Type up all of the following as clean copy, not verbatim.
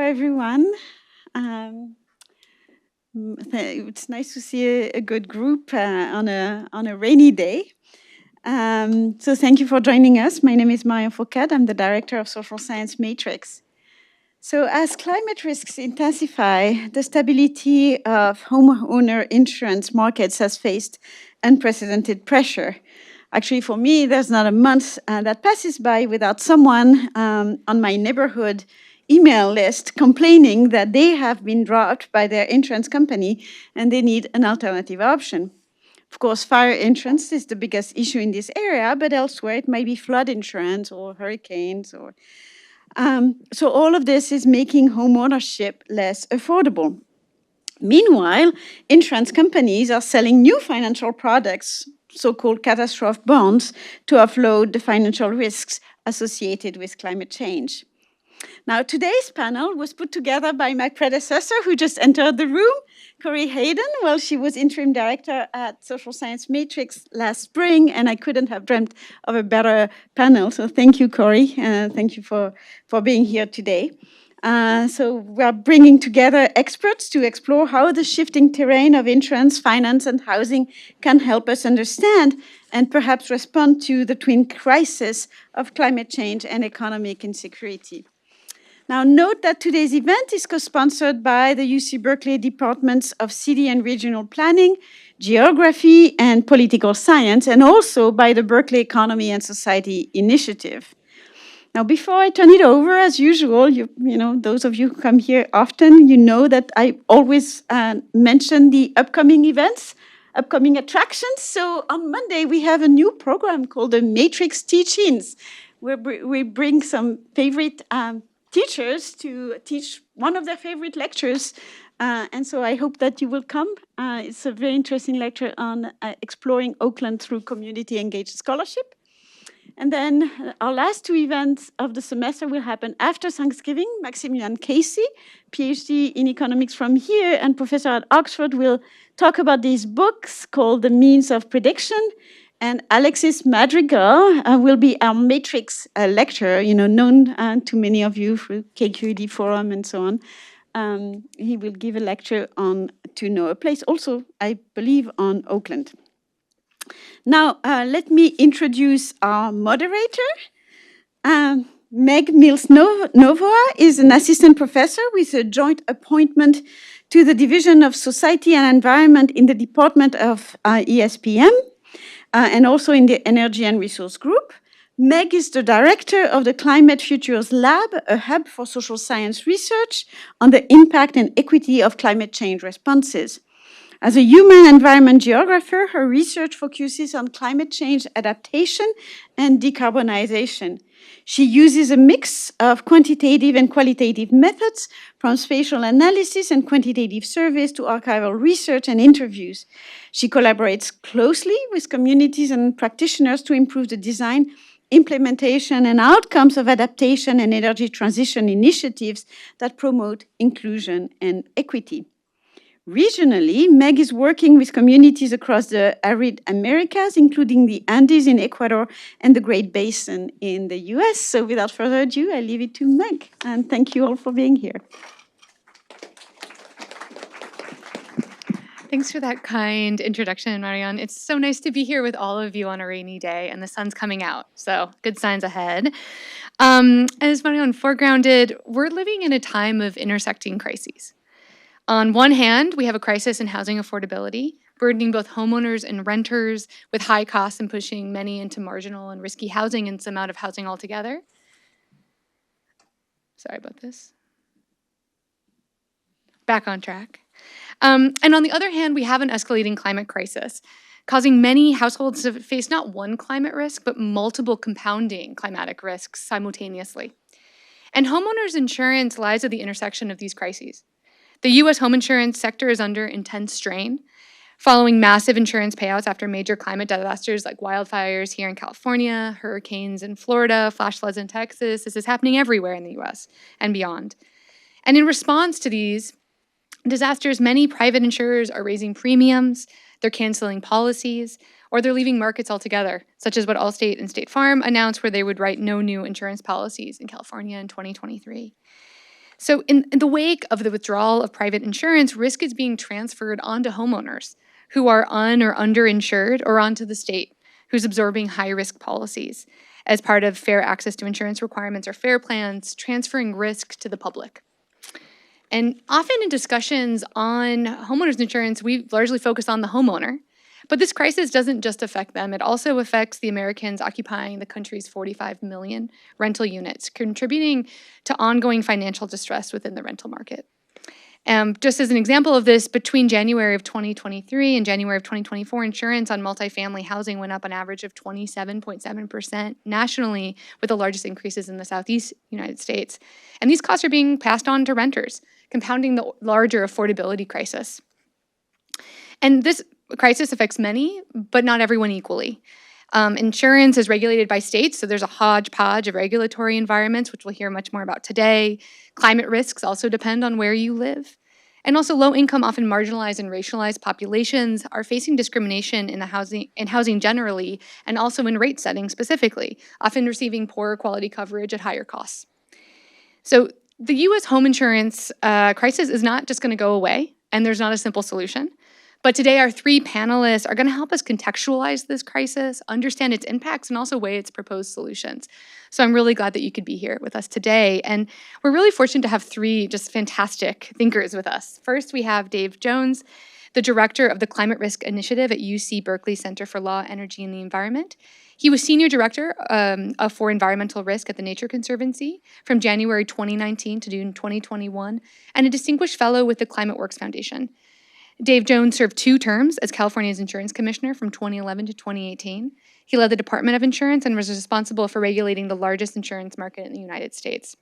everyone. Um, it's nice to see a good group on a rainy day. So thank you for joining us. My name is Marion Foucault. I'm the director of Social Science Matrix. So as climate risks intensify, the stability of homeowner insurance markets has faced unprecedented pressure. Actually, for me, there's not a month that passes by without someone on my neighborhood email list complaining that they have been dropped by their insurance company and they need an alternative option. Of course, fire insurance is the biggest issue in this area, but elsewhere it might be flood insurance or hurricanes. So all of this is making homeownership less affordable. Meanwhile, insurance companies are selling new financial products, so-called catastrophe bonds, to offload the financial risks associated with climate change. Now, today's panel was put together by my predecessor who just entered the room, Corey Hayden. Well, she was interim director at Social Science Matrix last spring, and I couldn't have dreamt of a better panel. So thank you, Corey, and thank you for being here today. So we're bringing together experts to explore how the shifting terrain of insurance, finance, and housing can help us understand and perhaps respond to the twin crises of climate change and economic insecurity. Now, note that today's event is co-sponsored by the UC Berkeley Departments of City and Regional Planning, Geography, and Political Science, and also by the Berkeley Economy and Society Initiative. Now, before I turn it over, as usual, you know, those of you who come here often, you know that I always mention the upcoming events, upcoming attractions. So on Monday, we have a new program called the Matrix Teach-ins, where we bring some favorite teachers to teach one of their favorite lectures. And so I hope that you will come. It's a very interesting lecture on exploring Oakland through community-engaged scholarship. And then our last two events of the semester will happen after Thanksgiving. Maximilian Casey, PhD in economics from here and professor at Oxford, will talk about these books called The Means of Prediction. And Alexis Madrigal will be our Matrix lecturer, known to many of you through KQED Forum and so on. He will give a lecture on To Know a Place, also, I believe, on Oakland. Now, let me introduce our moderator. Meg Mills-Novoa is an assistant professor with a joint appointment to the Division of Society and Environment in the Department of ESPM. And also in the Energy and Resource Group. Meg is the director of the Climate Futures Lab, a hub for social science research on the impact and equity of climate change responses. As a human environment geographer, her research focuses on climate change adaptation and decarbonization. She uses a mix of quantitative and qualitative methods, from spatial analysis and quantitative surveys to archival research and interviews. She collaborates closely with communities and practitioners to improve the design, implementation, and outcomes of adaptation and energy transition initiatives that promote inclusion and equity. Regionally, Meg is working with communities across the arid Americas, including the Andes in Ecuador and the Great Basin in the US. So without further ado, I leave it to Meg. And thank you all for being here. Thanks for that kind introduction, Marianne. It's so nice to be here with all of you on a rainy day, and the sun's coming out, so good signs ahead. As Marianne foregrounded, we're living in a time of intersecting crises. On one hand, we have a crisis in housing affordability, burdening both homeowners and renters with high costs and pushing many into marginal and risky housing and some out of housing altogether. Sorry about this. Back on track. And on the other hand, we have an escalating climate crisis, causing many households to face not one climate risk, but multiple compounding climatic risks simultaneously. And homeowners insurance lies at the intersection of these crises. The U.S. home insurance sector is under intense strain, following massive insurance payouts after major climate disasters like wildfires here in California, hurricanes in Florida, flash floods in Texas. This is happening everywhere in the U.S. and beyond. And in response to these disasters, many private insurers are raising premiums, they're canceling policies, or they're leaving markets altogether, such as what Allstate and State Farm announced where they would write no new insurance policies in California in 2023. So in the wake of the withdrawal of private insurance, risk is being transferred onto homeowners who are un or underinsured, or onto the state, who's absorbing high-risk policies as part of fair access to insurance requirements or FAIR plans, transferring risk to the public. And often in discussions on homeowners insurance, we largely focus on the homeowner. But this crisis doesn't just affect them. It also affects the Americans occupying the country's 45 million rental units, contributing to ongoing financial distress within the rental market. Just as an example of this, between January of 2023 and January of 2024, insurance on multifamily housing went up an average of 27.7% nationally, with the largest increases in the Southeast United States. And these costs are being passed on to renters, compounding the larger affordability crisis. And this crisis affects many, but not everyone equally. Insurance is regulated by states, so there's a hodgepodge of regulatory environments, which we'll hear much more about today. Climate risks also depend on where you live. And also low-income, often marginalized and racialized populations are facing discrimination in housing generally, and also in rate setting specifically, often receiving poorer quality coverage at higher costs. So the U.S. home insurance crisis is not just going to go away, and there's not a simple solution. But today, our three panelists are going to help us contextualize this crisis, understand its impacts, and also weigh its proposed solutions. So I'm really glad that you could be here with us today. And we're really fortunate to have three just fantastic thinkers with us. First, we have Dave Jones, the director of the Climate Risk Initiative at UC Berkeley Center for Law, Energy, and the Environment. He was senior director for environmental risk at the Nature Conservancy from January 2019 to June 2021, and a distinguished fellow with the Climate Works Foundation. Dave Jones served 2 terms as California's insurance commissioner from 2011 to 2018. He led the Department of Insurance and was responsible for regulating the largest insurance market in the United States.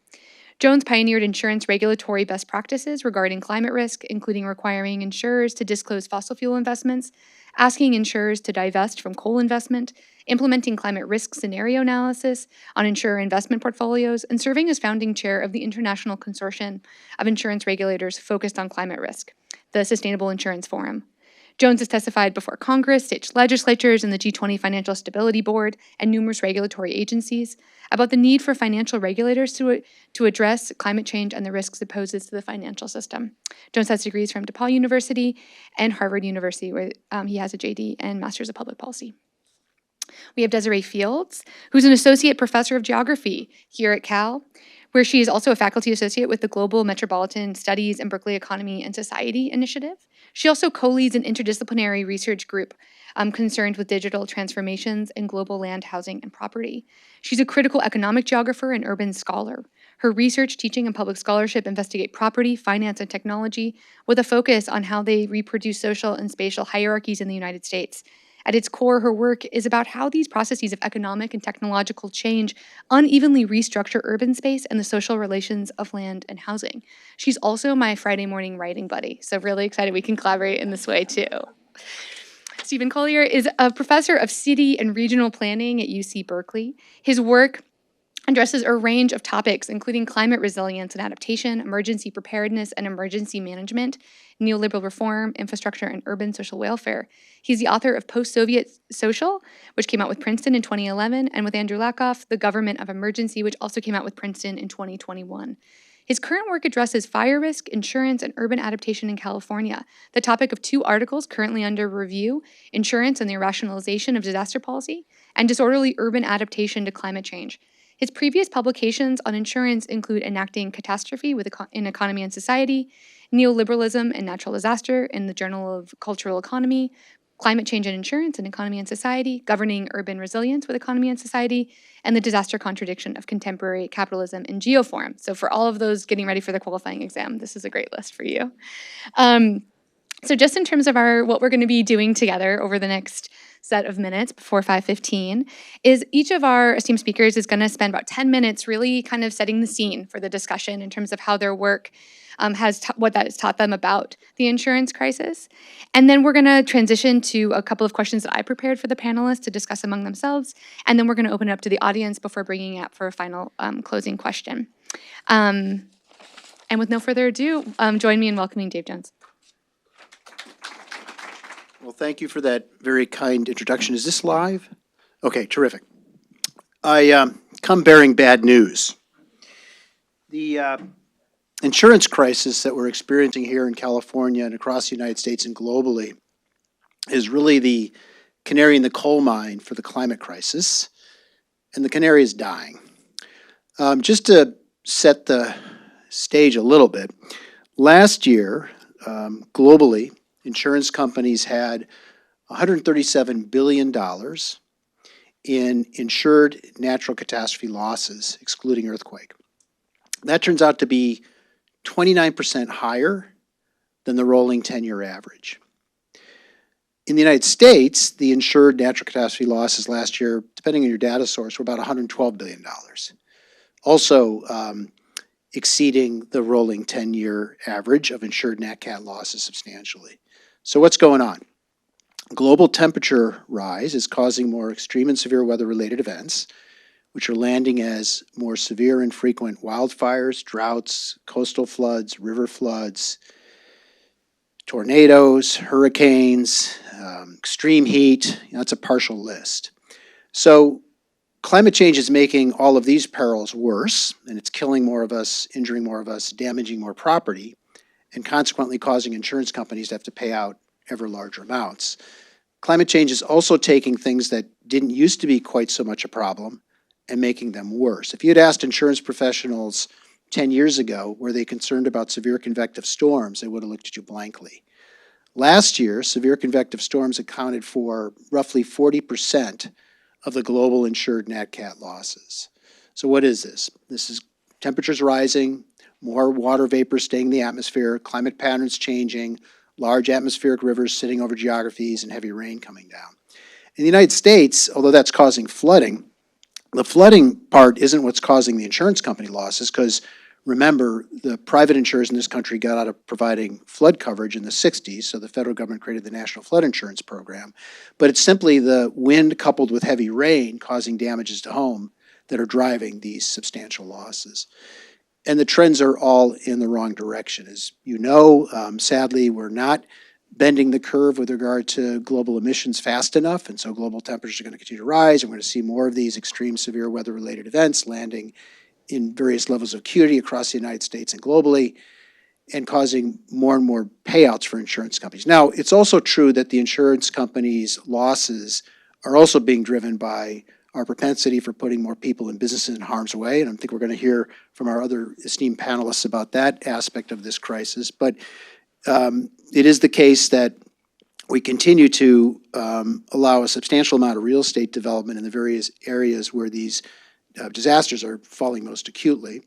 Jones pioneered insurance regulatory best practices regarding climate risk, including requiring insurers to disclose fossil fuel investments, asking insurers to divest from coal investment, implementing climate risk scenario analysis on insurer investment portfolios, and serving as founding chair of the International Consortium of Insurance Regulators focused on climate risk, the Sustainable Insurance Forum. Jones has testified before Congress, state legislatures, and the G20 Financial Stability Board, and numerous regulatory agencies about the need for financial regulators to address climate change and the risks it poses to the financial system. Jones has degrees from DePaul University and Harvard University, where he has a JD and Master's of Public Policy. We have Desiree Fields, who's an associate professor of geography here at Cal, where she is also a faculty associate with the Global Metropolitan Studies and Berkeley Economy and Society Initiative. She also co-leads an interdisciplinary research group concerned with digital transformations in global land, housing, and property. She's a critical economic geographer and urban scholar. Her research, teaching, and public scholarship investigate property, finance, and technology with a focus on how they reproduce social and spatial hierarchies in the United States. At its core, her work is about how these processes of economic and technological change unevenly restructure urban space and the social relations of land and housing. She's also my Friday morning writing buddy, so really excited we can collaborate in this way too. Stephen Collier is a professor of city and regional planning at UC Berkeley. His work addresses a range of topics, including climate resilience and adaptation, emergency preparedness and emergency management, neoliberal reform, infrastructure, and urban social welfare. He's the author of Post-Soviet Social, which came out with Princeton in 2011, and with Andrew Lakoff, The Government of Emergency, which also came out with Princeton in 2021. His current work addresses fire risk, insurance, and urban adaptation in California, the topic of 2 articles currently under review, Insurance and the Rationalization of Disaster Policy, and Disorderly Urban Adaptation to Climate Change. His previous publications on insurance include Enacting Catastrophe in Economy and Society, Neoliberalism and Natural Disaster in the Journal of Cultural Economy, Climate Change and Insurance in Economy and Society, Governing Urban Resilience with Economy and Society, and The Disaster Contradiction of Contemporary Capitalism in Geoform. So for all of those getting ready for the qualifying exam, this is a great list for you. So just in terms of what we're going to be doing together over the next set of minutes before 5:15 is each of our esteemed speakers is going to spend about 10 minutes really kind of setting the scene for the discussion in terms of how their work what that has taught them about the insurance crisis. And then we're going to transition to a couple of questions that I prepared for the panelists to discuss among themselves. And then we're going to open it up to the audience before bringing it up for a final closing question. And with no further ado, join me in welcoming Dave Jones. Well, thank you for that very kind introduction. Is this live? Okay, terrific. I come bearing bad news. And insurance crisis that we're experiencing here in California and across the United States and globally is really the canary in the coal mine for the climate crisis, and the canary is dying. Just to set the stage a little bit, last year, globally, insurance companies had $137 billion in insured natural catastrophe losses, excluding earthquake. That turns out to be 29% higher than the rolling 10-year average. In the United States, the insured natural catastrophe losses last year, depending on your data source, were about $112 billion. Also exceeding the rolling 10-year average of insured nat cat losses substantially. So what's going on? Global temperature rise is causing more extreme and severe weather-related events, which are landing as more severe and frequent wildfires, droughts, coastal floods, river floods, tornadoes, hurricanes, extreme heat. That's a partial list. So climate change is making all of these perils worse, and it's killing more of us, injuring more of us, damaging more property, and consequently causing insurance companies to have to pay out ever larger amounts. Climate change is also taking things that didn't used to be quite so much a problem and making them worse. If you had asked insurance professionals 10 years ago, were they concerned about severe convective storms, they would have looked at you blankly. Last year, severe convective storms accounted for roughly 40% of the global insured nat cat losses. So what is this? This is temperatures rising, more water vapor staying in the atmosphere, climate patterns changing, large atmospheric rivers sitting over geographies, and heavy rain coming down. In the United States, although that's causing flooding, the flooding part isn't what's causing the insurance company losses, because remember, the private insurers in this country got out of providing flood coverage in the 60s, so the federal government created the National Flood Insurance Program. But it's simply the wind coupled with heavy rain causing damages to home that are driving these substantial losses. And the trends are all in the wrong direction. As you know, sadly, we're not bending the curve with regard to global emissions fast enough, and so global temperatures are going to continue to rise, and we're going to see more of these extreme severe weather-related events landing in various levels of acuity across the United States and globally, and causing more and more payouts for insurance companies. Now, it's also true that the insurance companies' losses are also being driven by our propensity for putting more people and businesses in harm's way, and I think we're going to hear from our other esteemed panelists about that aspect of this crisis. But it is the case that we continue to allow a substantial amount of real estate development in the various areas where these disasters are falling most acutely.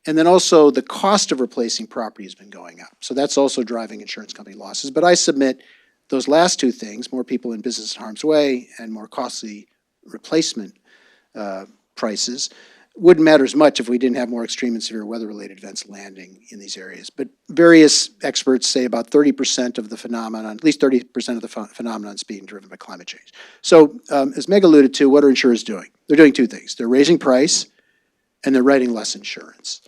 And then also the cost of replacing property has been going up. So that's also driving insurance company losses. But I submit those last two things, more people in business in harm's way and more costly replacement prices, wouldn't matter as much if we didn't have more extreme and severe weather-related events landing in these areas. But various experts say about 30% of the phenomenon, at least 30% of the phenomenon is being driven by climate change. So as Meg alluded to, what are insurers doing? They're doing two things. They're raising price and they're writing less insurance.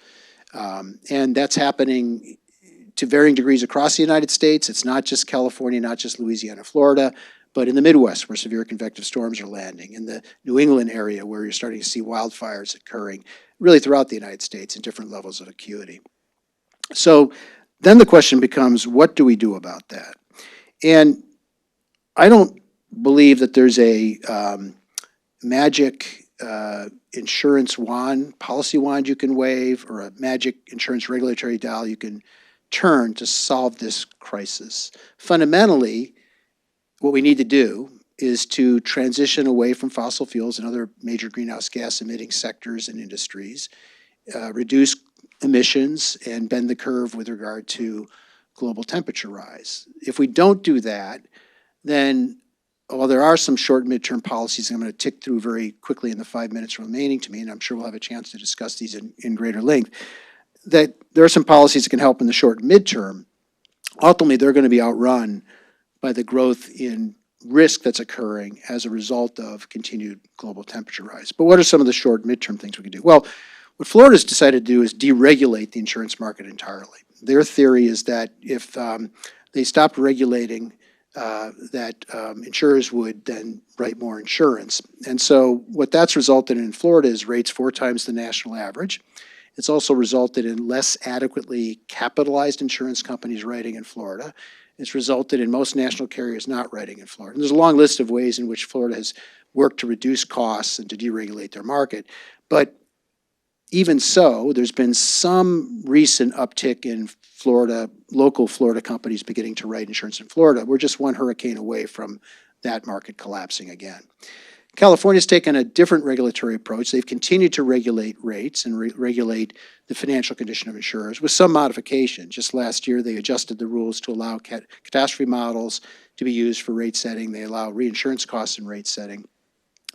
And that's happening to varying degrees across the United States. It's not just California, not just Louisiana, Florida, but in the Midwest where severe convective storms are landing, in the New England area where you're starting to see wildfires occurring, really throughout the United States in different levels of acuity. So then the question becomes, what do we do about that? And I don't believe that there's a magic insurance wand, policy wand you can wave, or a magic insurance regulatory dial you can turn to solve this crisis. Fundamentally, what we need to do is to transition away from fossil fuels and other major greenhouse gas emitting sectors and industries, reduce emissions, and bend the curve with regard to global temperature rise. If we don't do that, then while there are some short and midterm policies I'm going to tick through very quickly in the 5 minutes remaining to me, and I'm sure we'll have a chance to discuss these in greater length, that there are some policies that can help in the short and midterm. Ultimately, they're going to be outrun by the growth in risk that's occurring as a result of continued global temperature rise. But what are some of the short and midterm things we can do? Well, what Florida's decided to do is deregulate the insurance market entirely. Their theory is that if they stopped regulating, insurers would then write more insurance. And so what that's resulted in Florida is rates 4 times the national average. It's also resulted in less adequately capitalized insurance companies writing in Florida. It's resulted in most national carriers not writing in Florida. And there's a long list of ways in which Florida has worked to reduce costs and to deregulate their market. But even so, there's been some recent uptick in Florida, local Florida companies beginning to write insurance in Florida. We're just one hurricane away from that market collapsing again. California's taken a different regulatory approach. They've continued to regulate rates and regulate the financial condition of insurers with some modification. Just last year, they adjusted the rules to allow catastrophe models to be used for rate setting. They allow reinsurance costs in rate setting.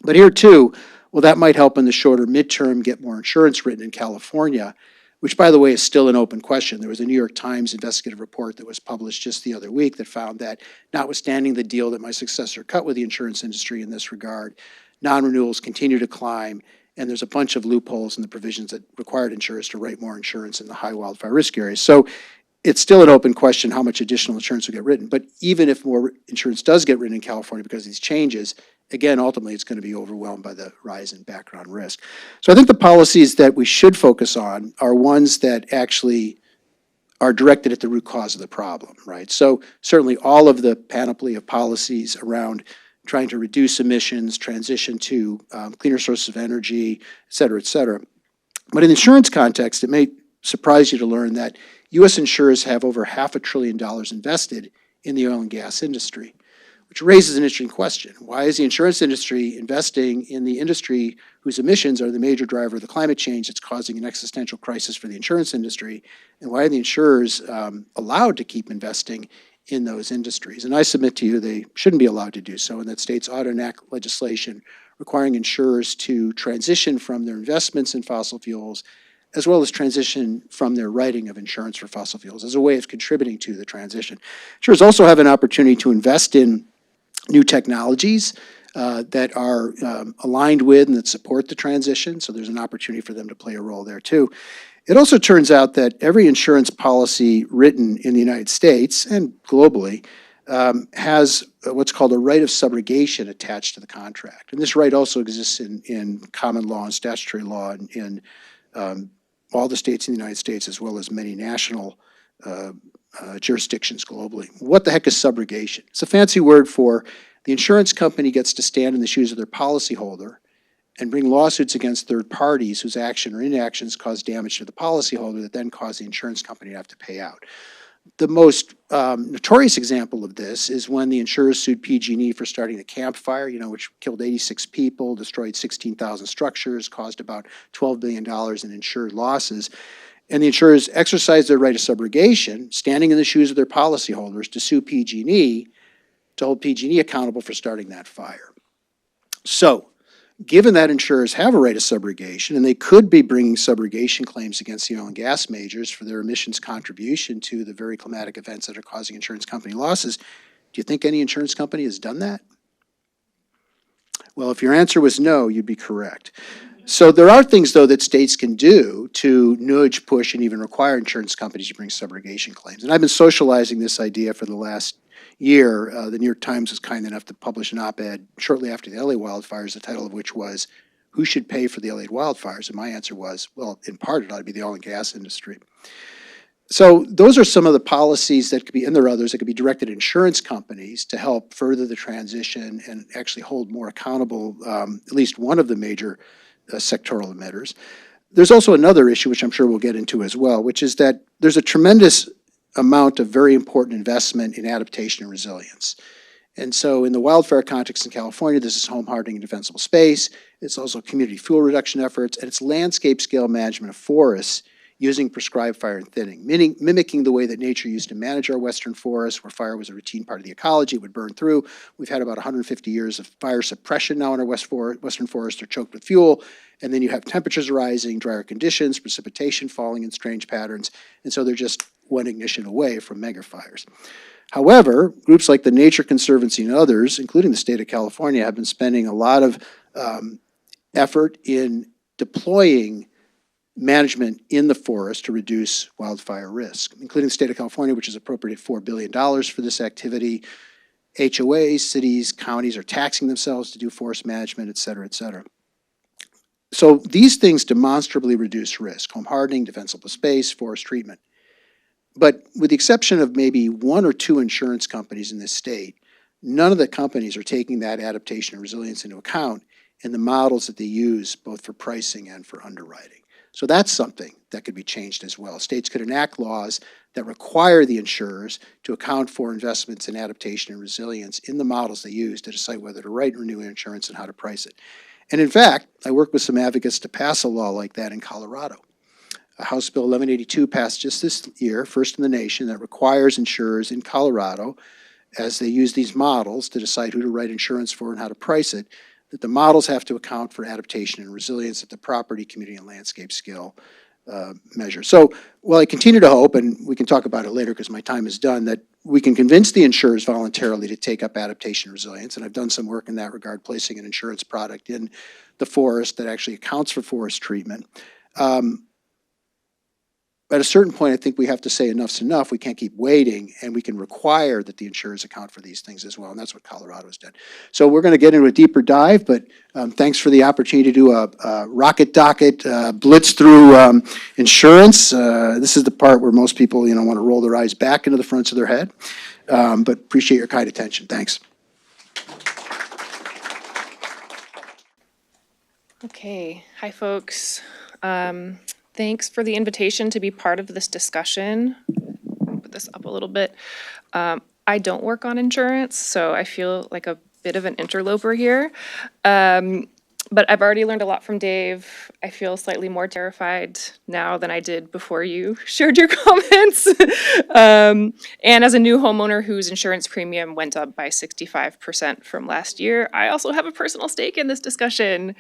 But here too, well, that might help in the shorter midterm get more insurance written in California, which, by the way, is still an open question. There was a New York Times investigative report that was published just the other week that found that, notwithstanding the deal that my successor cut with the insurance industry in this regard, non-renewals continue to climb, and there's a bunch of loopholes in the provisions that required insurers to write more insurance in the high wildfire risk areas. So it's still an open question how much additional insurance will get written. But even if more insurance does get written in California because of these changes, again, ultimately, it's going to be overwhelmed by the rise in background risk. So I think the policies that we should focus on are ones that actually are directed at the root cause of the problem, right? So certainly all of the panoply of policies around trying to reduce emissions, transition to cleaner sources of energy, et cetera, et cetera. But in the insurance context, it may surprise you to learn that U.S. insurers have over $500 billion invested in the oil and gas industry, which raises an interesting question. Why is the insurance industry investing in the industry whose emissions are the major driver of the climate change that's causing an existential crisis for the insurance industry? And why are the insurers allowed to keep investing in those industries? And I submit to you they shouldn't be allowed to do so, and that states ought to enact legislation requiring insurers to transition from their investments in fossil fuels as well as transition from their writing of insurance for fossil fuels as a way of contributing to the transition. Insurers also have an opportunity to invest in new technologies that are aligned with and that support the transition, so there's an opportunity for them to play a role there too. It also turns out that every insurance policy written in the United States and globally has what's called a right of subrogation attached to the contract. And this right also exists in common law and statutory law in all the states in the United States, as well as many national jurisdictions globally. What the heck is subrogation? It's a fancy word for the insurance company gets to stand in the shoes of their policyholder and bring lawsuits against third parties whose action or inactions cause damage to the policyholder that then cause the insurance company to have to pay out. The most notorious example of this is when the insurers sued PG&E for starting the Camp Fire, which killed 86 people, destroyed 16,000 structures, caused about $12 billion in insured losses. And the insurers exercised their right of subrogation, standing in the shoes of their policyholders, to sue PG&E to hold PG&E accountable for starting that fire. So, given that insurers have a right of subrogation, and they could be bringing subrogation claims against the oil and gas majors for their emissions contribution to the very climatic events that are causing insurance company losses, do you think any insurance company has done that? Well, if your answer was no, you'd be correct. So there are things, though, that states can do to nudge, push, and even require insurance companies to bring subrogation claims. And I've been socializing this idea for the last year. The New York Times was kind enough to publish an op-ed shortly after the LA wildfires, the title of which was, "Who Should Pay for the LA Wildfires?" And my answer was, well, in part, it ought to be the oil and gas industry. So those are some of the policies that could be, and there are others that could be directed at insurance companies to help further the transition and actually hold more accountable at least one of the major sectoral emitters. There's also another issue, which I'm sure we'll get into as well, which is that there's a tremendous amount of very important investment in adaptation and resilience. And so in the wildfire context in California, this is home hardening and defensible space. It's also community fuel reduction efforts, and it's landscape scale management of forests using prescribed fire and thinning, mimicking the way that nature used to manage our western forests, where fire was a routine part of the ecology. It would burn through. We've had about 150 years of fire suppression now in our western forests. They're choked with fuel, and then you have temperatures rising, drier conditions, precipitation falling in strange patterns, and so they're just one ignition away from mega fires. However, groups like the Nature Conservancy and others, including the state of California, have been spending a lot of effort in deploying management in the forest to reduce wildfire risk, including the state of California, which has appropriated $4 billion for this activity. HOAs, cities, counties are taxing themselves to do forest management, et cetera, et cetera. So these things demonstrably reduce risk: home hardening, defensible space, forest treatment. But with the exception of maybe one or two insurance companies in this state, none of the companies are taking that adaptation and resilience into account in the models that they use both for pricing and for underwriting. So that's something that could be changed as well. States could enact laws that require the insurers to account for investments in adaptation and resilience in the models they use to decide whether to write and renew insurance and how to price it. And in fact, I work with some advocates to pass a law like that in Colorado. House Bill 1182 passed just this year, first in the nation, that requires insurers in Colorado, as they use these models to decide who to write insurance for and how to price it, that the models have to account for adaptation and resilience at the property, community, and landscape scale measure. So, well, I continue to hope, and we can talk about it later because my time is done, that we can convince the insurers voluntarily to take up adaptation and resilience. And I've done some work in that regard, placing an insurance product in the forest that actually accounts for forest treatment. At a certain point, I think we have to say enough's enough. We can't keep waiting, and we can require that the insurers account for these things as well, and that's what Colorado's done. So we're going to get into a deeper dive, but thanks for the opportunity to do a rocket docket blitz through insurance. This is the part where most people, want to roll their eyes back into the fronts of their head, but appreciate your kind attention. Thanks. Okay, hi folks. Thanks for the invitation to be part of this discussion. Put this up a little bit. I don't work on insurance, so I feel like a bit of an interloper here. But I've already learned a lot from Dave. I feel slightly more terrified now than I did before you shared your comments. And as a new homeowner whose insurance premium went up by 65% from last year, I also have a personal stake in this discussion.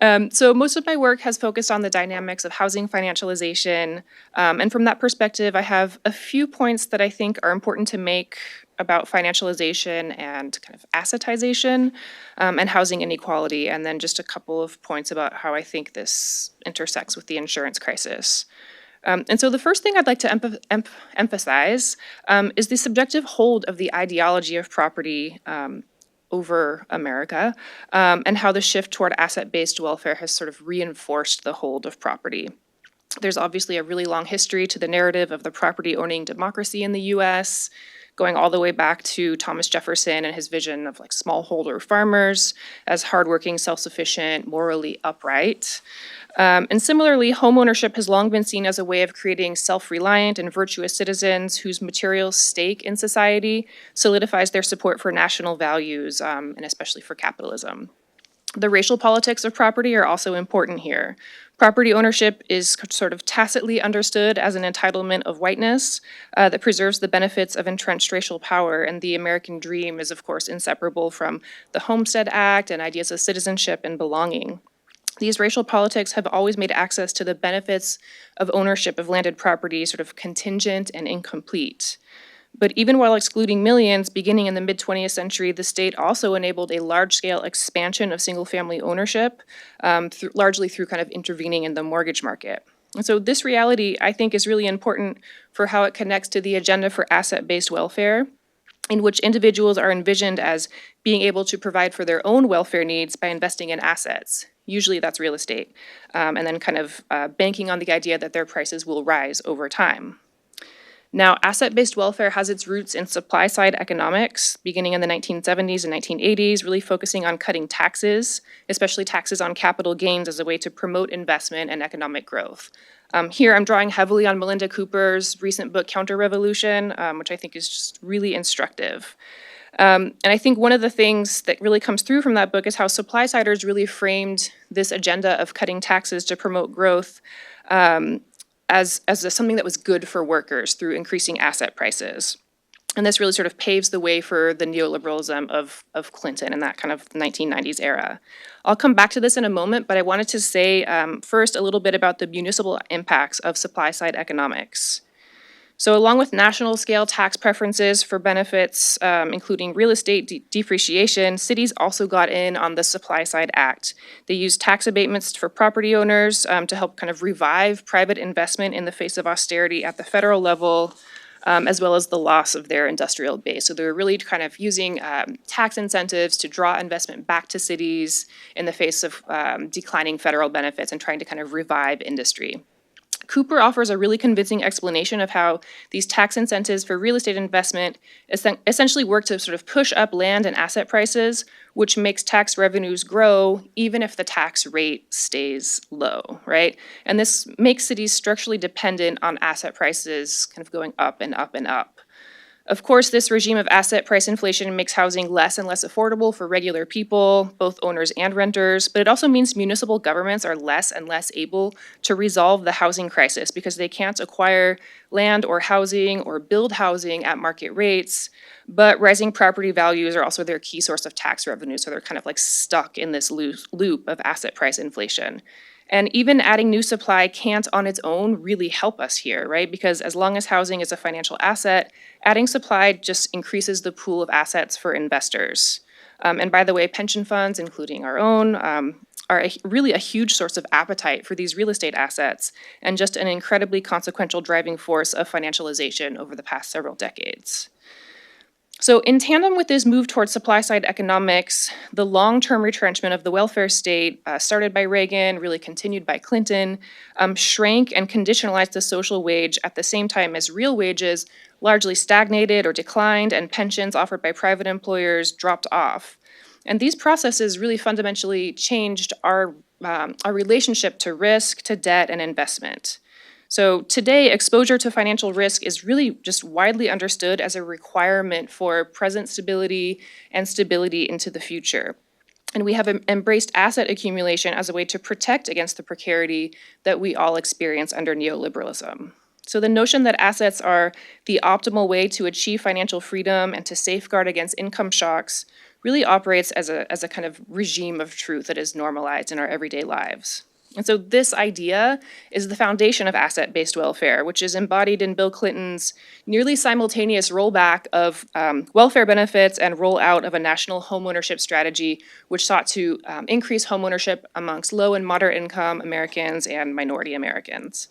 So most of my work has focused on the dynamics of housing financialization. And from that perspective, I have a few points that I think are important to make about financialization and kind of assetization and housing inequality, and then just a couple of points about how I think this intersects with the insurance crisis. And so the first thing I'd like to emphasize is the subjective hold of the ideology of property over America, and how the shift toward asset-based welfare has sort of reinforced the hold of property. There's obviously a really long history to the narrative of the property-owning democracy in the U.S., going all the way back to Thomas Jefferson and his vision of like smallholder farmers as hardworking, self-sufficient, morally upright. And similarly, homeownership has long been seen as a way of creating self-reliant and virtuous citizens whose material stake in society solidifies their support for national values, and especially for capitalism. The racial politics of property are also important here. Property ownership is sort of tacitly understood as an entitlement of whiteness that preserves the benefits of entrenched racial power, and the American dream is, of course, inseparable from the Homestead Act and ideas of citizenship and belonging. These racial politics have always made access to the benefits of ownership of landed property sort of contingent and incomplete. But even while excluding millions, beginning in the mid-20th century, the state also enabled a large-scale expansion of single-family ownership, largely through kind of intervening in the mortgage market. And so this reality, I think, is really important for how it connects to the agenda for asset-based welfare, in which individuals are envisioned as being able to provide for their own welfare needs by investing in assets. Usually that's real estate, and then kind of banking on the idea that their prices will rise over time. Now, asset-based welfare has its roots in supply-side economics, beginning in the 1970s and 1980s, really focusing on cutting taxes, especially taxes on capital gains, as a way to promote investment and economic growth. Here, I'm drawing heavily on Melinda Cooper's recent book, Counter-Revolution, which I think is just really instructive. And I think one of the things that really comes through from that book is how supply-siders really framed this agenda of cutting taxes to promote growth as something that was good for workers through increasing asset prices. And this really sort of paves the way for the neoliberalism of Clinton in that kind of 1990s era. I'll come back to this in a moment, but I wanted to say first a little bit about the municipal impacts of supply-side economics. So along with national scale tax preferences for benefits, including real estate depreciation, cities also got in on the Supply Side Act. They used tax abatements for property owners to help kind of revive private investment in the face of austerity at the federal level, as well as the loss of their industrial base. So they're really kind of using tax incentives to draw investment back to cities in the face of declining federal benefits and trying to kind of revive industry. Cooper offers a really convincing explanation of how these tax incentives for real estate investment essentially work to sort of push up land and asset prices, which makes tax revenues grow even if the tax rate stays low, right? And this makes cities structurally dependent on asset prices kind of going up and up and up. Of course, this regime of asset price inflation makes housing less and less affordable for regular people, both owners and renters, but it also means municipal governments are less and less able to resolve the housing crisis because they can't acquire land or housing or build housing at market rates, but rising property values are also their key source of tax revenue, so they're kind of like stuck in this loop of asset price inflation. And even adding new supply can't on its own really help us here, right? Because as long as housing is a financial asset, adding supply just increases the pool of assets for investors. And by the way, pension funds, including our own, are really a huge source of appetite for these real estate assets and just an incredibly consequential driving force of financialization over the past several decades. So in tandem with this move towards supply-side economics, the long-term retrenchment of the welfare state, started by Reagan, really continued by Clinton, shrank and conditionalized the social wage at the same time as real wages largely stagnated or declined and pensions offered by private employers dropped off. And these processes really fundamentally changed our relationship to risk, to debt, and investment. So today, exposure to financial risk is really just widely understood as a requirement for present stability and stability into the future. And we have embraced asset accumulation as a way to protect against the precarity that we all experience under neoliberalism. So the notion that assets are the optimal way to achieve financial freedom and to safeguard against income shocks really operates as a kind of regime of truth that is normalized in our everyday lives. And so this idea is the foundation of asset-based welfare, which is embodied in Bill Clinton's nearly simultaneous rollback of welfare benefits and rollout of a national homeownership strategy, which sought to increase homeownership amongst low and moderate income Americans and minority Americans.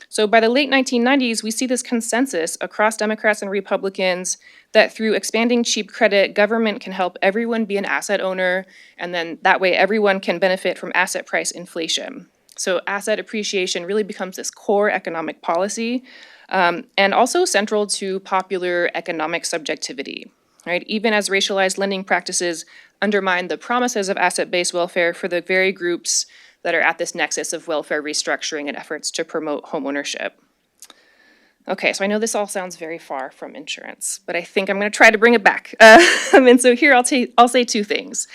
So by the late 1990s, we see this consensus across Democrats and Republicans that through expanding cheap credit, government can help everyone be an asset owner, and then that way everyone can benefit from asset price inflation. So asset appreciation really becomes this core economic policy, and also central to popular economic subjectivity, right? Even as racialized lending practices undermine the promises of asset-based welfare for the very groups that are at this nexus of welfare restructuring and efforts to promote homeownership. Okay, so I know this all sounds very far from insurance, but I think I'm going to try to bring it back. And so here I'll say two things.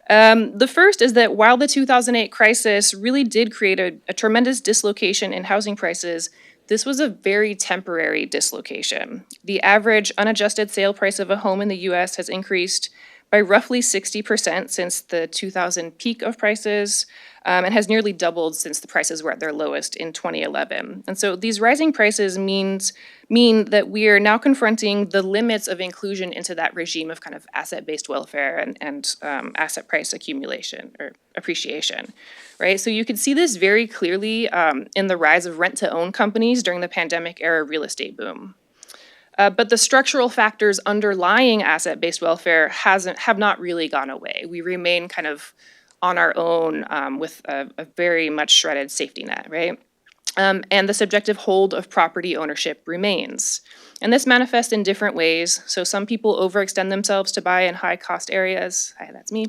The first is that while the 2008 crisis really did create a tremendous dislocation in housing prices, this was a very temporary dislocation. The average unadjusted sale price of a home in the US has increased by roughly 60% since the 2000 peak of prices, and has nearly doubled since the prices were at their lowest in 2011. And so these rising prices mean that we are now confronting the limits of inclusion into that regime of kind of asset-based welfare and asset price accumulation or appreciation, right? So you could see this very clearly in the rise of rent-to-own companies during the pandemic-era real estate boom. But the structural factors underlying asset-based welfare have not really gone away. We remain kind of on our own with a very much shredded safety net, right? And the subjective hold of property ownership remains. And this manifests in different ways. So some people overextend themselves to buy in high-cost areas. Hi, that's me.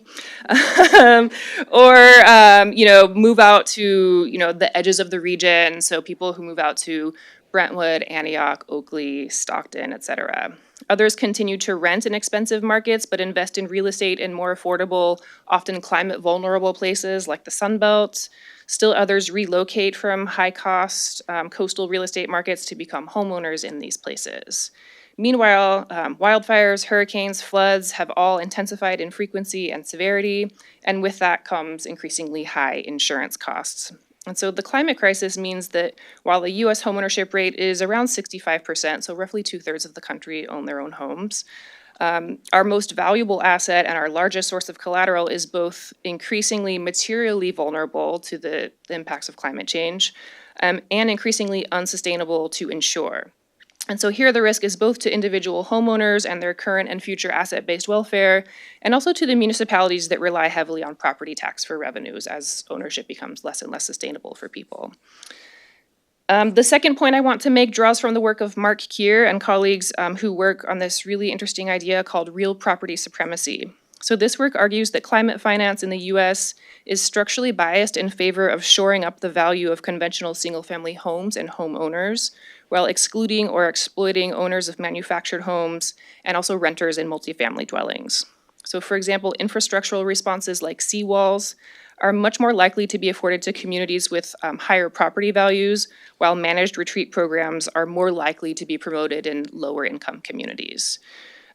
Or move out to the edges of the region. So people who move out to Brentwood, Antioch, Oakley, Stockton, et cetera. Others continue to rent in expensive markets, but invest in real estate in more affordable, often climate-vulnerable places like the Sun Belt. Still others relocate from high-cost coastal real estate markets to become homeowners in these places. Meanwhile, wildfires, hurricanes, floods have all intensified in frequency and severity, and with that comes increasingly high insurance costs. And so the climate crisis means that while the US homeownership rate is around 65%, so roughly 2/3 of the country own their own homes, our most valuable asset and our largest source of collateral is both increasingly materially vulnerable to the impacts of climate change and increasingly unsustainable to insure. And so here the risk is both to individual homeowners and their current and future asset-based welfare, and also to the municipalities that rely heavily on property tax for revenues as ownership becomes less and less sustainable for people. The second point I want to make draws from the work of Mark Collier and colleagues who work on this really interesting idea called real property supremacy. So this work argues that climate finance in the US is structurally biased in favor of shoring up the value of conventional single-family homes and homeowners, while excluding or exploiting owners of manufactured homes and also renters in multifamily dwellings. So for example, infrastructural responses like seawalls are much more likely to be afforded to communities with higher property values, while managed retreat programs are more likely to be promoted in lower income communities.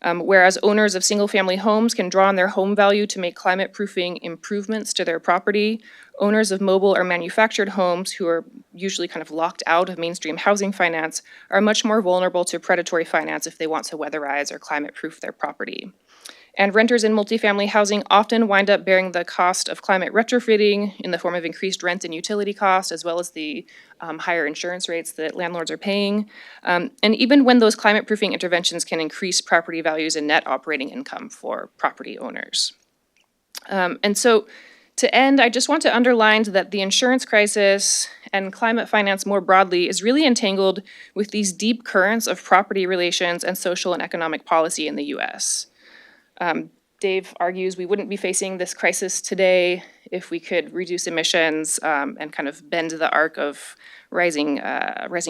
Whereas owners of single-family homes can draw on their home value to make climate-proofing improvements to their property, owners of mobile or manufactured homes, who are usually kind of locked out of mainstream housing finance, are much more vulnerable to predatory finance if they want to weatherize or climate-proof their property. And renters in multifamily housing often wind up bearing the cost of climate retrofitting in the form of increased rent and utility costs, as well as the higher insurance rates that landlords are paying. And even when those climate proofing interventions can increase property values and net operating income for property owners. And so to end, I just want to underline that the insurance crisis and climate finance more broadly is really entangled with these deep currents of property relations and social and economic policy in the US. Dave argues we wouldn't be facing this crisis today if we could reduce emissions and kind of bend the arc of rising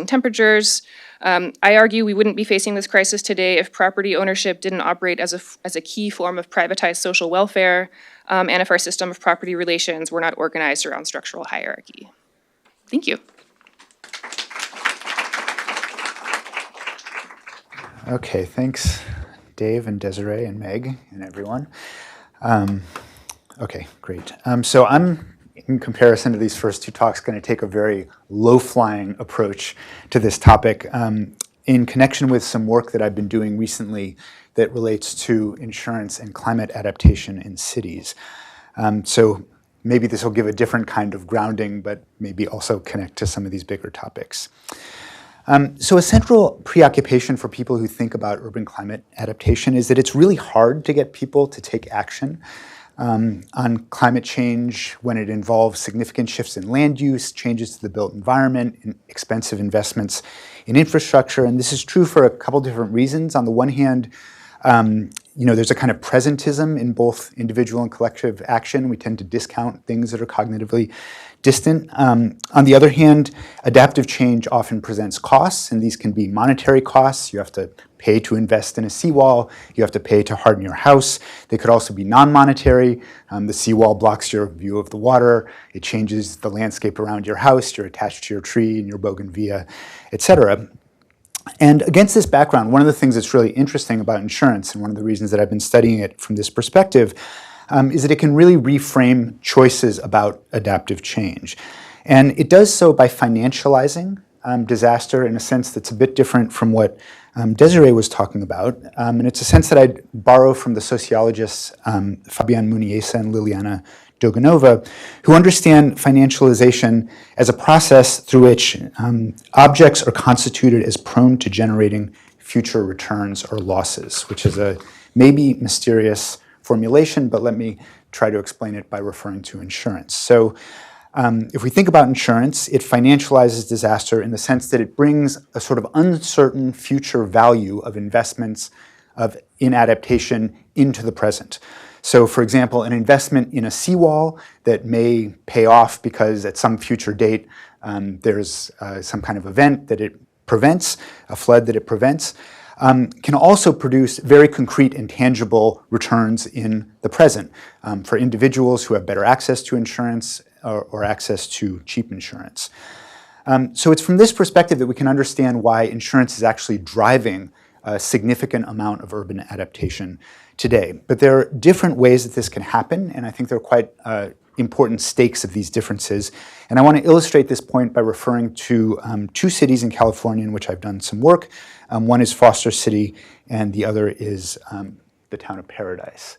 temperatures. I argue we wouldn't be facing this crisis today if property ownership didn't operate as a key form of privatized social welfare, and if our system of property relations were not organized around structural hierarchy. Thank you. Okay, thanks, Dave and Desiree and Meg and everyone. Okay, great. So I'm, in comparison to these first two talks, going to take a very low-flying approach to this topic in connection with some work that I've been doing recently that relates to insurance and climate adaptation in cities. So maybe this will give a different kind of grounding, but maybe also connect to some of these bigger topics. So a central preoccupation for people who think about urban climate adaptation is that it's really hard to get people to take action on climate change when it involves significant shifts in land use, changes to the built environment, and expensive investments in infrastructure. And this is true for a couple different reasons. On the one hand, there's a kind of presentism in both individual and collective action. We tend to discount things that are cognitively distant. On the other hand, adaptive change often presents costs, and these can be monetary costs. You have to pay to invest in a seawall. You have to pay to harden your house. They could also be non-monetary. The seawall blocks your view of the water. It changes the landscape around your house. You're attached to your tree and your bougainvillea, et cetera. And against this background, one of the things that's really interesting about insurance, and one of the reasons that I've been studying it from this perspective, is that it can really reframe choices about adaptive change. And it does so by financializing disaster in a sense that's a bit different from what Desiree was talking about. And it's a sense that I'd borrow from the sociologists Fabian Muniesa and Liliana Doganova, who understand financialization as a process through which objects are constituted as prone to generating future returns or losses, which is a maybe mysterious formulation, but let me try to explain it by referring to insurance. So if we think about insurance, it financializes disaster in the sense that it brings a sort of uncertain future value of investments in adaptation into the present. So for example, an investment in a seawall that may pay off because at some future date there's some kind of event that it prevents, a flood that it prevents, can also produce very concrete and tangible returns in the present for individuals who have better access to insurance or access to cheap insurance. So it's from this perspective that we can understand why insurance is actually driving a significant amount of urban adaptation today. But there are different ways that this can happen, and I think there are quite important stakes of these differences. And I want to illustrate this point by referring to two cities in California in which I've done some work. One is Foster City, and the other is the town of Paradise.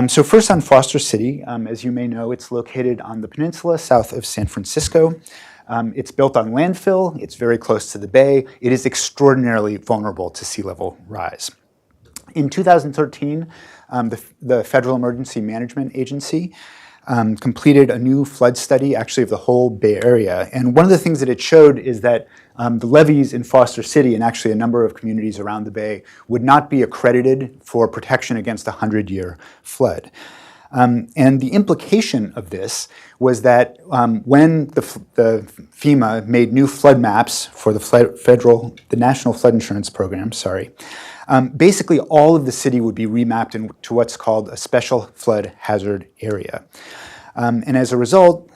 So first on Foster City, as you may know, it's located on the peninsula south of San Francisco. It's built on landfill. It's very close to the bay. It is extraordinarily vulnerable to sea level rise. In 2013, the Federal Emergency Management Agency completed a new flood study, actually, of the whole Bay Area. And one of the things that it showed is that the levees in Foster City and actually a number of communities around the Bay would not be accredited for protection against a 100-year flood. And the implication of this was that when the FEMA made new flood maps for the National Flood Insurance Program, basically all of the city would be remapped into what's called a special flood hazard area. And as a result,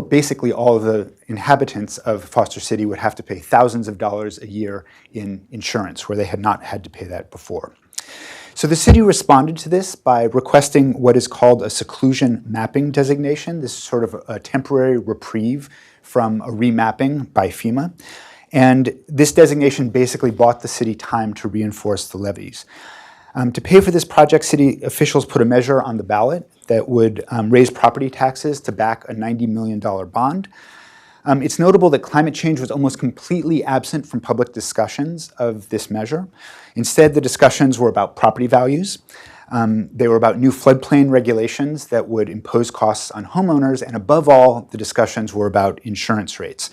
basically all of the inhabitants of Foster City would have to pay thousands of dollars a year in insurance, where they had not had to pay that before. So the city responded to this by requesting what is called a seclusion mapping designation. This is sort of a temporary reprieve from a remapping by FEMA. And this designation basically bought the city time to reinforce the levees. To pay for this project, city officials put a measure on the ballot that would raise property taxes to back a $90 million bond. It's notable that climate change was almost completely absent from public discussions of this measure. Instead, the discussions were about property values. They were about new floodplain regulations that would impose costs on homeowners, and above all, the discussions were about insurance rates,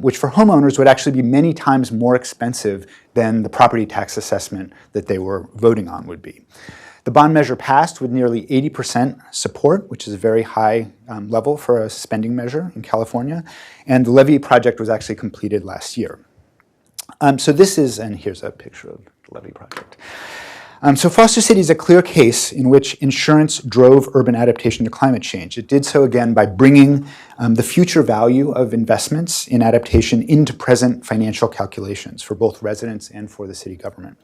which for homeowners would actually be many times more expensive than the property tax assessment that they were voting on would be. The bond measure passed with nearly 80% support, which is a very high level for a spending measure in California, and the levee project was actually completed last year. So this is, and here's a picture of the levee project. So Foster City is a clear case in which insurance drove urban adaptation to climate change. It did so again by bringing the future value of investments in adaptation into present financial calculations for both residents and for the city government.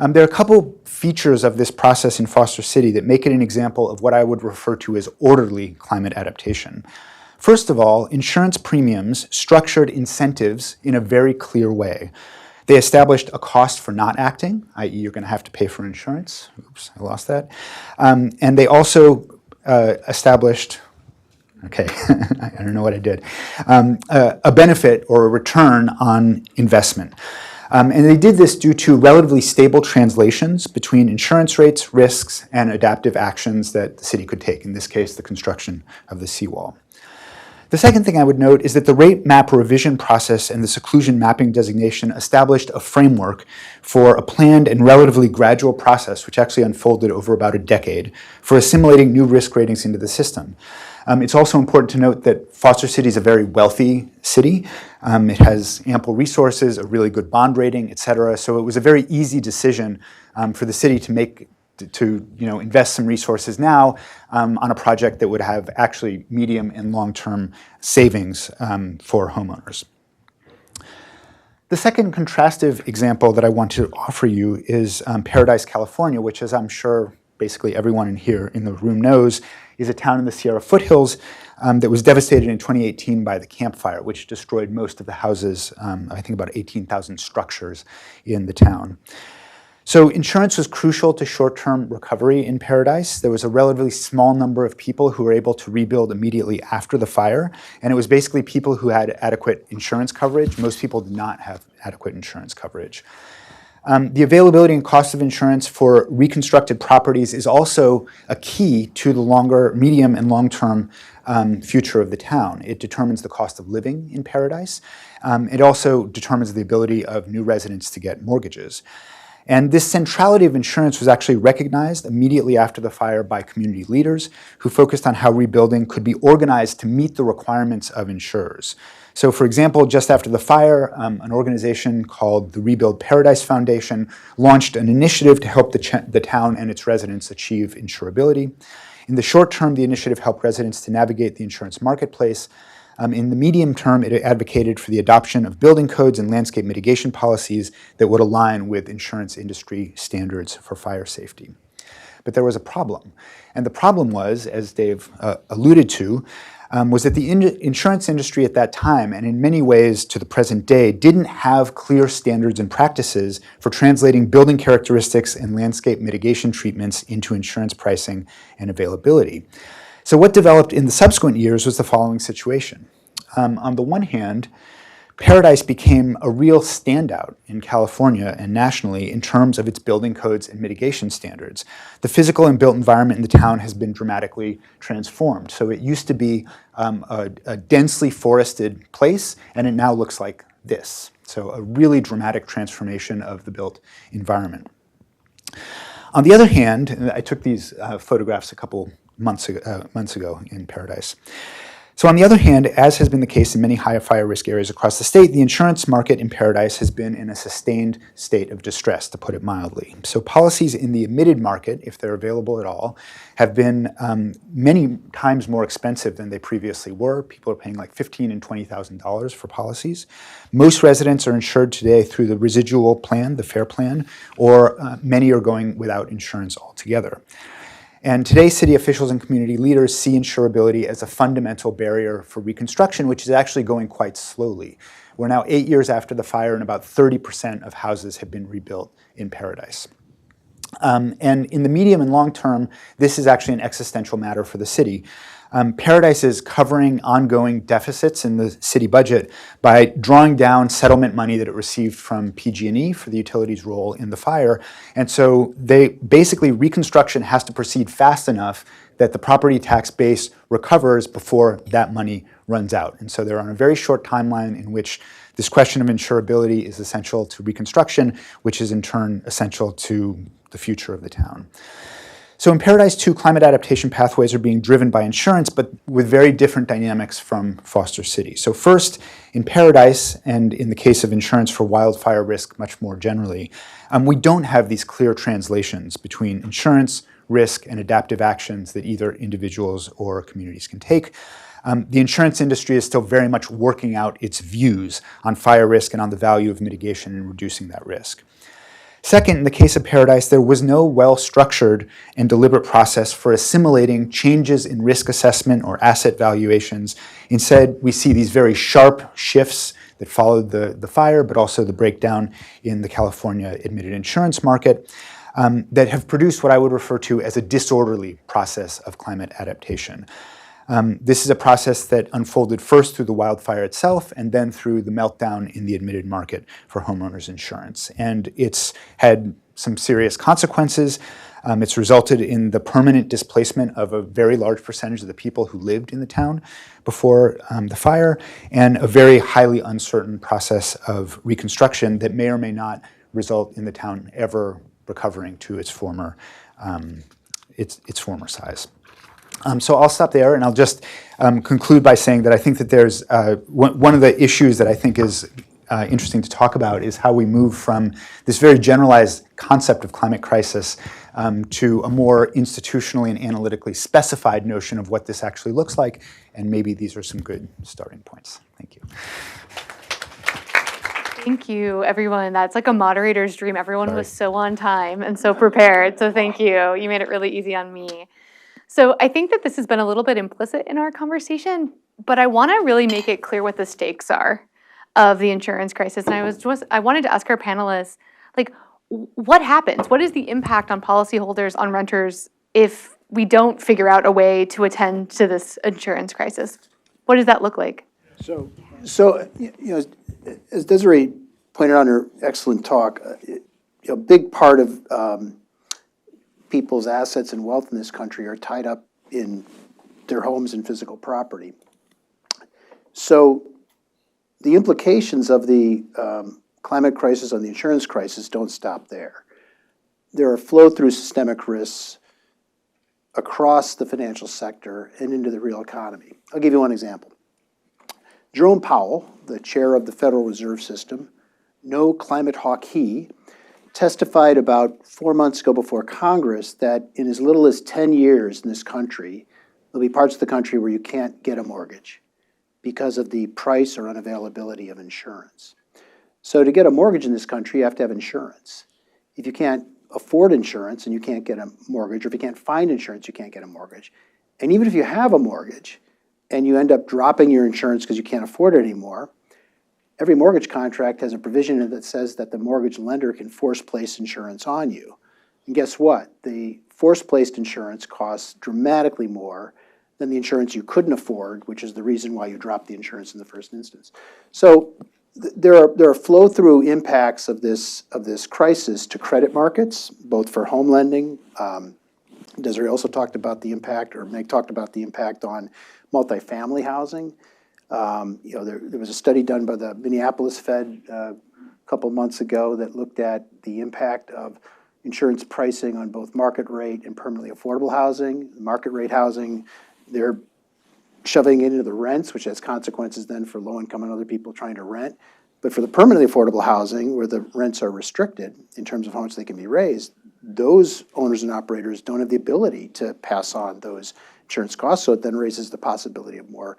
There are a couple features of this process in Foster City that make it an example of what I would refer to as orderly climate adaptation. First of all, insurance premiums structured incentives in a very clear way. They established a cost for not acting, i.e. you're going to have to pay for insurance. Oops, I lost that. And they also established, okay, I don't know what I did, a benefit or a return on investment. And they did this due to relatively stable translations between insurance rates, risks, and adaptive actions that the city could take, in this case, the construction of the seawall. The second thing I would note is that the rate map revision process and the seclusion mapping designation established a framework for a planned and relatively gradual process, which actually unfolded over about a decade, for assimilating new risk ratings into the system. It's also important to note that Foster City is a very wealthy city. It has ample resources, a really good bond rating, et cetera. So it was a very easy decision for the city to make to invest some resources now on a project that would have actually medium and long-term savings for homeowners. The second contrastive example that I want to offer you is Paradise, California, which, as I'm sure basically everyone in the room knows, is a town in the Sierra foothills that was devastated in 2018 by the Camp Fire, which destroyed most of the houses, I think about 18,000 structures in the town. So insurance was crucial to short-term recovery in Paradise. There was a relatively small number of people who were able to rebuild immediately after the fire, and it was basically people who had adequate insurance coverage. Most people did not have adequate insurance coverage. The availability and cost of insurance for reconstructed properties is also a key to the medium and long-term future of the town. It determines the cost of living in Paradise. It also determines the ability of new residents to get mortgages. And this centrality of insurance was actually recognized immediately after the fire by community leaders who focused on how rebuilding could be organized to meet the requirements of insurers. So for example, just after the fire, an organization called the Rebuild Paradise Foundation launched an initiative to help the town and its residents achieve insurability. In the short term, the initiative helped residents to navigate the insurance marketplace. In the medium term, it advocated for the adoption of building codes and landscape mitigation policies that would align with insurance industry standards for fire safety. But there was a problem. And the problem was, as Dave alluded to, was that the insurance industry at that time, and in many ways to the present day, didn't have clear standards and practices for translating building characteristics and landscape mitigation treatments into insurance pricing and availability. So what developed in the subsequent years was the following situation. on the one hand, Paradise became a real standout in California and nationally in terms of its building codes and mitigation standards. The physical and built environment in the town has been dramatically transformed. So it used to be a densely forested place, and it now looks like this. So a really dramatic transformation of the built environment. On the other hand, I took these photographs a couple months ago in Paradise. So on the other hand, as has been the case in many high fire risk areas across the state, the insurance market in Paradise has been in a sustained state of distress, to put it mildly. So policies in the admitted market, if they're available at all, have been many times more expensive than they previously were. People are paying like $15,000 and $20,000 for policies. Most residents are insured today through the residual plan, the FAIR plan, or many are going without insurance altogether. And today, city officials and community leaders see insurability as a fundamental barrier for reconstruction, which is actually going quite slowly. We're now 8 years after the fire, and about 30% of houses have been rebuilt in Paradise. And in the medium and long term, this is actually an existential matter for the city. Paradise is covering ongoing deficits in the city budget by drawing down settlement money that it received from PG&E for the utilities' role in the fire. And so basically reconstruction has to proceed fast enough that the property tax base recovers before that money runs out. And so they're on a very short timeline in which this question of insurability is essential to reconstruction, which is in turn essential to the future of the town. So in Paradise 2, climate adaptation pathways are being driven by insurance, but with very different dynamics from Foster City. So first, in Paradise, and in the case of insurance for wildfire risk much more generally, we don't have these clear translations between insurance, risk, and adaptive actions that either individuals or communities can take. The insurance industry is still very much working out its views on fire risk and on the value of mitigation and reducing that risk. Second, in the case of Paradise, there was no well-structured and deliberate process for assimilating changes in risk assessment or asset valuations. Instead, we see these very sharp shifts that followed the fire, but also the breakdown in the California admitted insurance market that have produced what I would refer to as a disorderly process of climate adaptation. This is a process that unfolded first through the wildfire itself and then through the meltdown in the admitted market for homeowners insurance. And it's had some serious consequences. It's resulted in the permanent displacement of a very large percentage of the people who lived in the town before the fire, and a very highly uncertain process of reconstruction that may or may not result in the town ever recovering to its former size. So I'll stop there, and I'll just conclude by saying that I think that there's one of the issues that I think is interesting to talk about is how we move from this very generalized concept of climate crisis to a more institutionally and analytically specified notion of what this actually looks like, and maybe these are some good starting points. Thank you. Thank you, everyone. That's like a moderator's dream. Everyone was so on time and so prepared, so thank you. You made it really easy on me. So I think that this has been a little bit implicit in our conversation, but I want to really make it clear what the stakes are of the insurance crisis. And I wanted to ask our panelists, like, what happens? What is the impact on policyholders, on renters, if we don't figure out a way to attend to this insurance crisis? What does that look like? So as Desiree pointed out in her excellent talk, a big part of people's assets and wealth in this country are tied up in their homes and physical property. So the implications of the climate crisis on the insurance crisis don't stop there. There are flow-through systemic risks across the financial sector and into the real economy. I'll give you one example. Jerome Powell, the chair of the Federal Reserve System, no climate hawk he, testified about 4 months ago before Congress that in as little as 10 years in this country, there'll be parts of the country where you can't get a mortgage because of the price or unavailability of insurance. So to get a mortgage in this country, you have to have insurance. If you can't afford insurance and you can't get a mortgage, or if you can't find insurance, you can't get a mortgage. And even if you have a mortgage and you end up dropping your insurance because you can't afford it anymore, every mortgage contract has a provision in it that says that the mortgage lender can force-place insurance on you. And guess what? The force-placed insurance costs dramatically more than the insurance you couldn't afford, which is the reason why you dropped the insurance in the first instance. So there are flow-through impacts of this crisis to credit markets, both for home lending. Desiree also talked about the impact, or Meg talked about the impact on multifamily housing. There was a study done by the Minneapolis Fed a couple months ago that looked at the impact of insurance pricing on both market rate and permanently affordable housing. Market rate housing, they're shoving it into the rents, which has consequences then for low-income and other people trying to rent. But for the permanently affordable housing, where the rents are restricted in terms of how much they can be raised, those owners and operators don't have the ability to pass on those insurance costs, so it then raises the possibility of more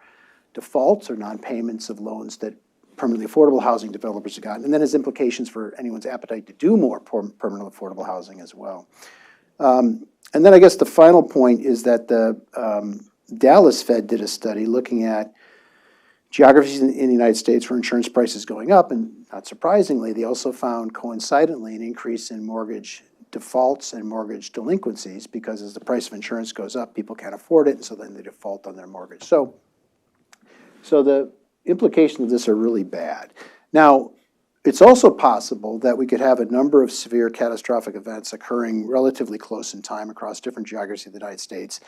defaults or non-payments of loans that permanently affordable housing developers have gotten, and then has implications for anyone's appetite to do more permanently affordable housing as well. And then I guess the final point is that the Dallas Fed did a study looking at geographies in the United States where insurance prices going up, and not surprisingly, they also found coincidentally an increase in mortgage defaults and mortgage delinquencies, because as the price of insurance goes up, people can't afford it, and so then they default on their mortgage. So the implications of this are really bad. Now, it's also possible that we could have a number of severe catastrophic events occurring relatively close in time across different geographies of the United States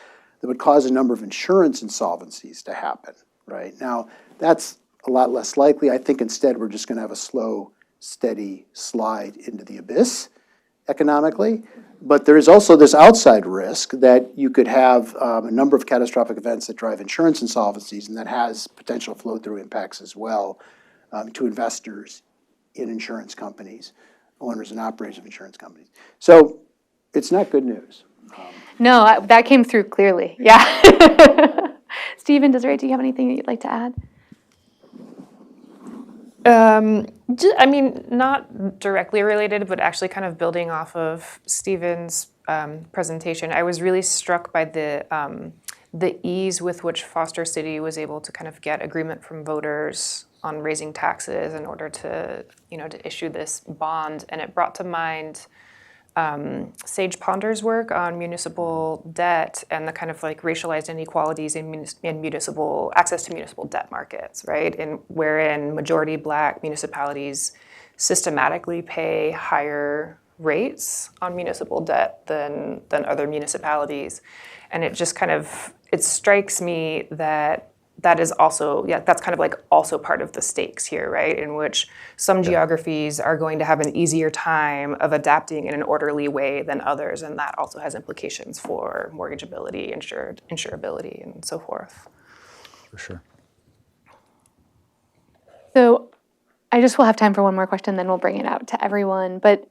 that would cause a number of insurance insolvencies to happen, right? Now, that's a lot less likely. I think instead we're just going to have a slow, steady slide into the abyss economically. But there is also this outside risk that you could have a number of catastrophic events that drive insurance insolvencies, and that has potential flow-through impacts as well to investors in insurance companies, owners and operators of insurance companies. So it's not good news. No, that came through clearly. Yeah. Stephen, Desiree, do you have anything that you'd like to add? I mean, not directly related, but actually kind of building off of Stephen's presentation. I was really struck by the ease with which Foster City was able to kind of get agreement from voters on raising taxes in order to, to issue this bond. And it brought to mind Sage Ponder's work on municipal debt and the kind of like racialized inequalities in municipal access to municipal debt markets, right? And wherein majority Black municipalities systematically pay higher rates on municipal debt than other municipalities. And it just kind of, it strikes me that is also, that's kind of like also part of the stakes here, right? In which some geographies are going to have an easier time of adapting in an orderly way than others, and that also has implications for mortgageability, insurability, and so forth. For sure. So I just will have time for one more question, then we'll bring it out to everyone. But,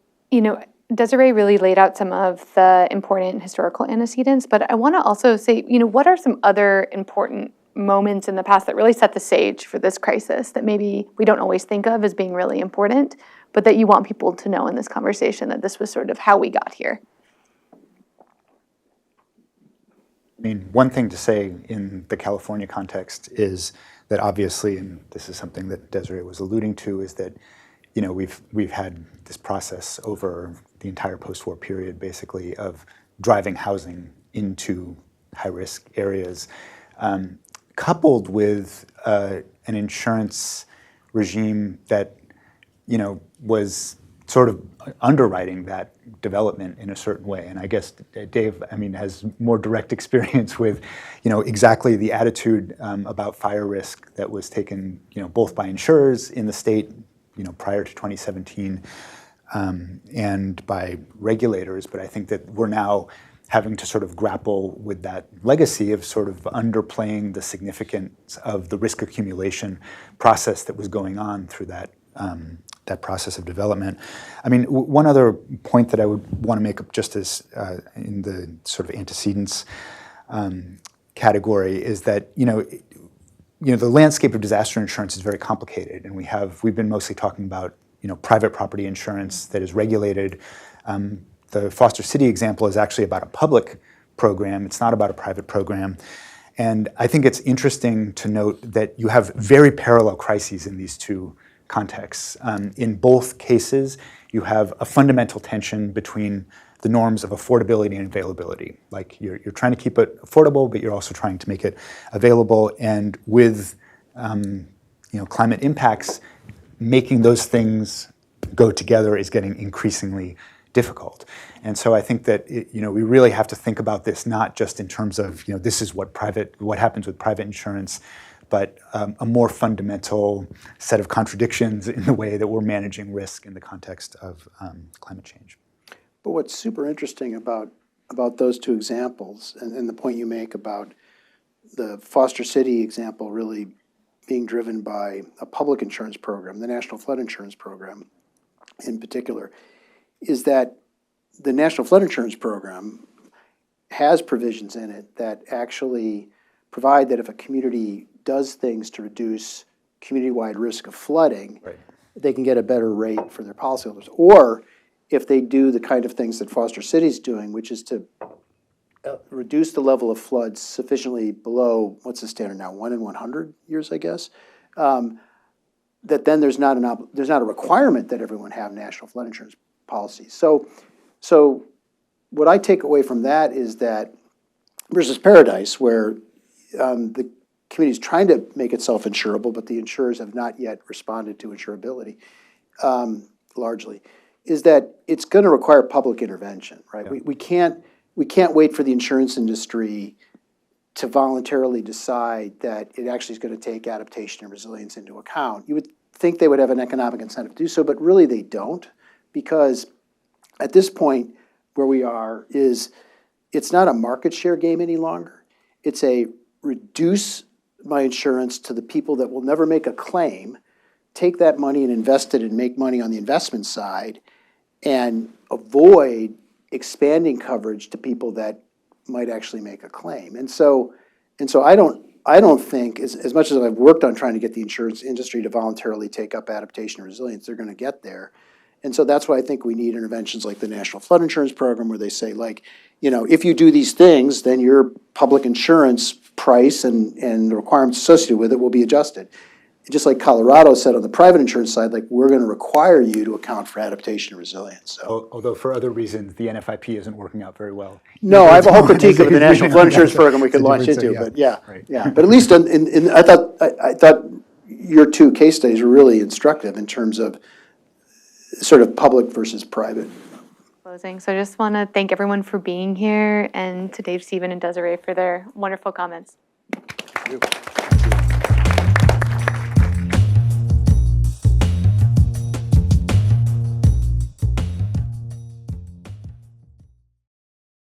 Desiree really laid out some of the important historical antecedents, but I want to also say, what are some other important moments in the past that really set the stage for this crisis that maybe we don't always think of as being really important, but that you want people to know in this conversation that this was sort of how we got here? I mean, one thing to say in the California context is that obviously, and this is something that Desiree was alluding to, is that we've had this process over the entire post-war period, basically, of driving housing into high-risk areas, coupled with an insurance regime that was sort of underwriting that development in a certain way. And I guess Dave, has more direct experience with, exactly the attitude about fire risk that was taken, both by insurers in the state, prior to 2017, and by regulators. But I think that we're now having to sort of grapple with that legacy of sort of underplaying the significance of the risk accumulation process that was going on through that process of development. One other point that I would want to make up just as in the sort of antecedents category is that, the landscape of disaster insurance is very complicated, and we've been mostly talking about, private property insurance that is regulated. The Foster City example is actually about a public program. It's not about a private program. And I think it's interesting to note that you have very parallel crises in these two contexts. In both cases, you have a fundamental tension between the norms of affordability and availability. Like you're trying to keep it affordable, but you're also trying to make it available. And with climate impacts, making those things go together is getting increasingly difficult. And so I think that we really have to think about this not just in terms of this is what happens with private insurance, but a more fundamental set of contradictions in the way that we're managing risk in the context of climate change. But what's super interesting about those two examples, and the point you make about the Foster City example really being driven by a public insurance program, the National Flood Insurance Program in particular, is that the National Flood Insurance Program has provisions in it that actually provide that if a community does things to reduce community-wide risk of flooding, Right. they can get a better rate for their policyholders. Or if they do the kind of things that Foster City's doing, which is to reduce the level of floods sufficiently below, what's the standard now, 1 in 100 years, I guess, that then there's not a requirement that everyone have national flood insurance policies. So what I take away from that is that versus Paradise, where the community is trying to make it self-insurable, but the insurers have not yet responded to insurability largely, is that it's going to require public intervention, right? Yeah. We can't wait for the insurance industry to voluntarily decide that it actually is going to take adaptation and resilience into account. You would think they would have an economic incentive to do so, but really they don't, because at this point where we are is it's not a market share game any longer. It's a reduce my insurance to the people that will never make a claim, take that money and invest it and make money on the investment side, and avoid expanding coverage to people that might actually make a claim. And so I don't think, as much as I've worked on trying to get the insurance industry to voluntarily take up adaptation and resilience, they're going to get there. And so that's why I think we need interventions like the National Flood Insurance Program, where they say, like, if you do these things, then your public insurance price and the requirements associated with it will be adjusted. Just like Colorado said on the private insurance side, like, we're going to require you to account for adaptation and resilience. So. Although for other reasons, the NFIP isn't working out very well. No, I have a whole critique of the National Flood Insurance Program we could launch into, but yeah. But at least I thought your two case studies were really instructive in terms of sort of public versus private. Closing. So I just want to thank everyone for being here, and to Dave, Stephen, and Desiree for their wonderful comments. Thank you.